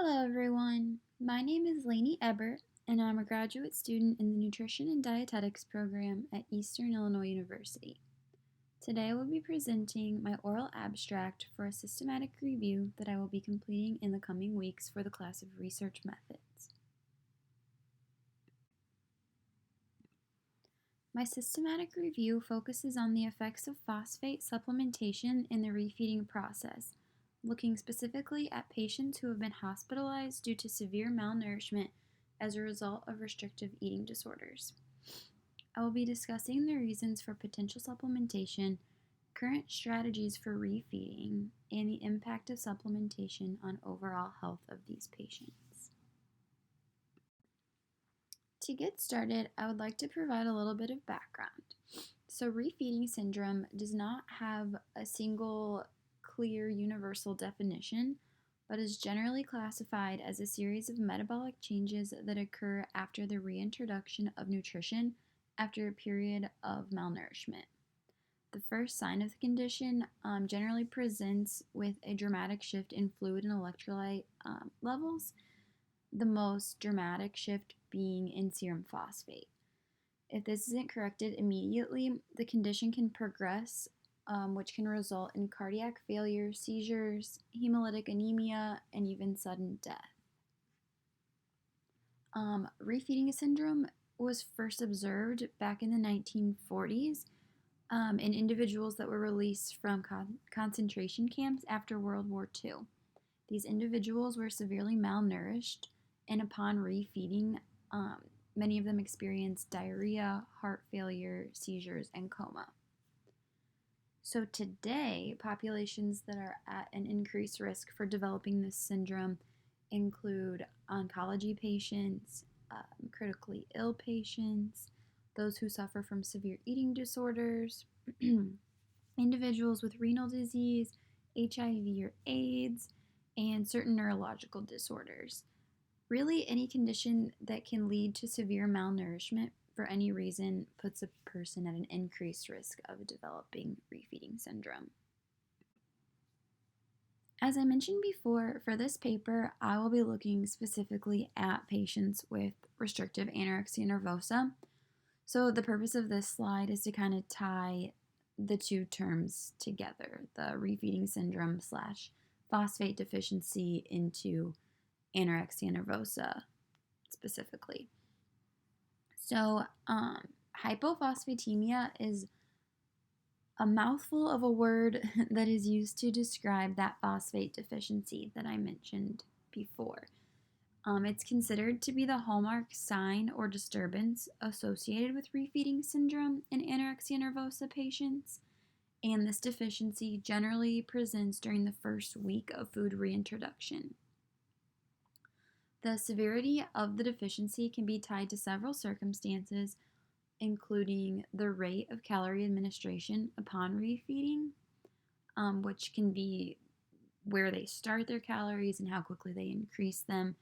Hello, everyone. My name is Lainey Ebert, and I'm a graduate student in the Nutrition and Dietetics program at Eastern Illinois University. Today, I will be presenting my oral abstract for a systematic review that I will be completing in the coming weeks for the class of Research Methods. My systematic review focuses on the effects of phosphate supplementation in the refeeding process, looking specifically at patients who have been hospitalized due to severe malnourishment as a result of restrictive eating disorders. I will be discussing the reasons for potential supplementation, current strategies for refeeding, and the impact of supplementation on overall health of these patients. To get started, I would like to provide a little bit of background. So, refeeding syndrome does not have a single clear universal definition, but is generally classified as a series of metabolic changes that occur after the reintroduction of nutrition after a period of malnourishment. The first sign of the condition generally presents with a dramatic shift in fluid and electrolyte levels, the most dramatic shift being in serum phosphate. If this isn't corrected immediately, the condition can progress, which can result in cardiac failure, seizures, hemolytic anemia, and even sudden death. Refeeding syndrome was first observed back in the 1940s in individuals that were released from concentration camps after World War II. These individuals were severely malnourished, and upon refeeding, many of them experienced diarrhea, heart failure, seizures, and coma. So today, populations that are at an increased risk for developing this syndrome include oncology patients, critically ill patients, those who suffer from severe eating disorders, individuals with renal disease, HIV or AIDS, and certain neurological disorders. Really, any condition that can lead to severe malnourishment for any reason puts a person at an increased risk of developing refeeding syndrome. As I mentioned before, for this paper, I will be looking specifically at patients with restrictive anorexia nervosa. So the purpose of this slide is to kind of tie the two terms together, the refeeding syndrome / phosphate deficiency into anorexia nervosa specifically. So, hypophosphatemia is a mouthful of a word that is used to describe that phosphate deficiency that I mentioned before. It's considered to be the hallmark sign or disturbance associated with refeeding syndrome in anorexia nervosa patients, and this deficiency generally presents during the first week of food reintroduction. The severity of the deficiency can be tied to several circumstances, including the rate of calorie administration upon refeeding, which can be where they start their calories and how quickly they increase them,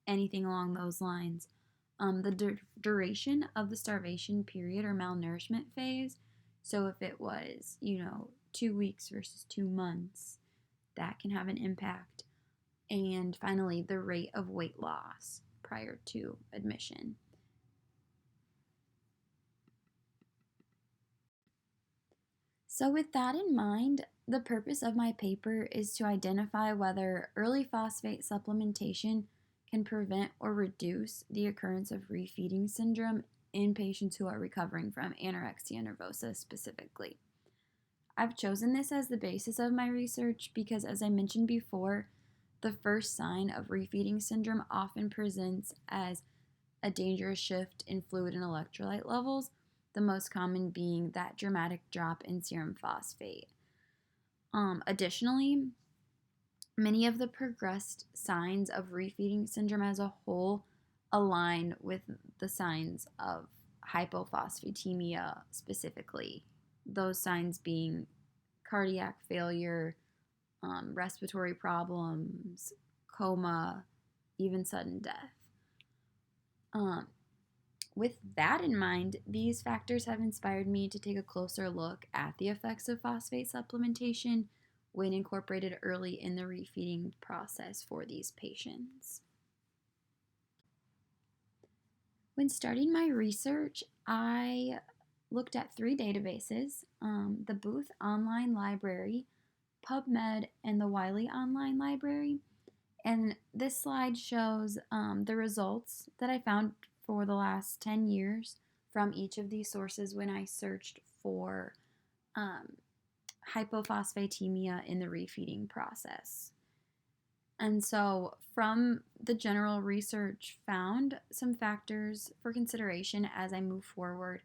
anything along those lines. The duration of the starvation period or malnourishment phase. So if it was, 2 weeks versus 2 months, that can have an impact. And finally, the rate of weight loss prior to admission. So with that in mind, the purpose of my paper is to identify whether early phosphate supplementation can prevent or reduce the occurrence of refeeding syndrome in patients who are recovering from anorexia nervosa specifically. I've chosen this as the basis of my research because, as I mentioned before, the first sign of refeeding syndrome often presents as a dangerous shift in fluid and electrolyte levels, the most common being that dramatic drop in serum phosphate. Additionally, many of the progressed signs of refeeding syndrome as a whole align with the signs of hypophosphatemia specifically, those signs being cardiac failure, respiratory problems, coma, even sudden death. With that in mind, these factors have inspired me to take a closer look at the effects of phosphate supplementation when incorporated early in the refeeding process for these patients. When starting my research, I looked at 3 databases, the Booth Online Library, PubMed, and the Wiley Online Library. And this slide shows the results that I found for the last 10 years from each of these sources when I searched for hypophosphatemia in the refeeding process. And so, from the general research found, some factors for consideration as I move forward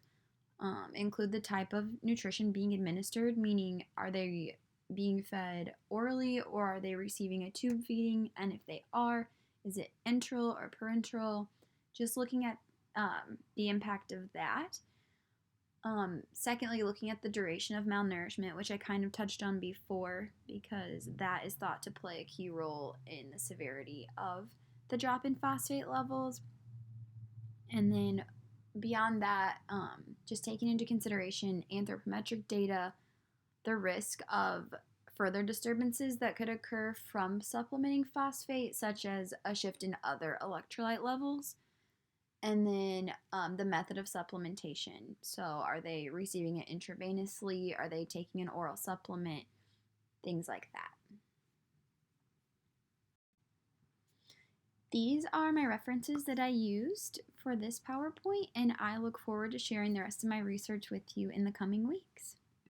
include the type of nutrition being administered, meaning are they being fed orally or are they receiving a tube feeding? And if they are, is it enteral or parenteral? Just looking at the impact of that. Secondly, looking at the duration of malnourishment, which I kind of touched on before, because that is thought to play a key role in the severity of the drop in phosphate levels. And then beyond that, just taking into consideration anthropometric data, the risk of further disturbances that could occur from supplementing phosphate, such as a shift in other electrolyte levels. And then the method of supplementation. So, are they receiving it intravenously? Are they taking an oral supplement? Things like that. These are my references that I used for this PowerPoint, and I look forward to sharing the rest of my research with you in the coming weeks.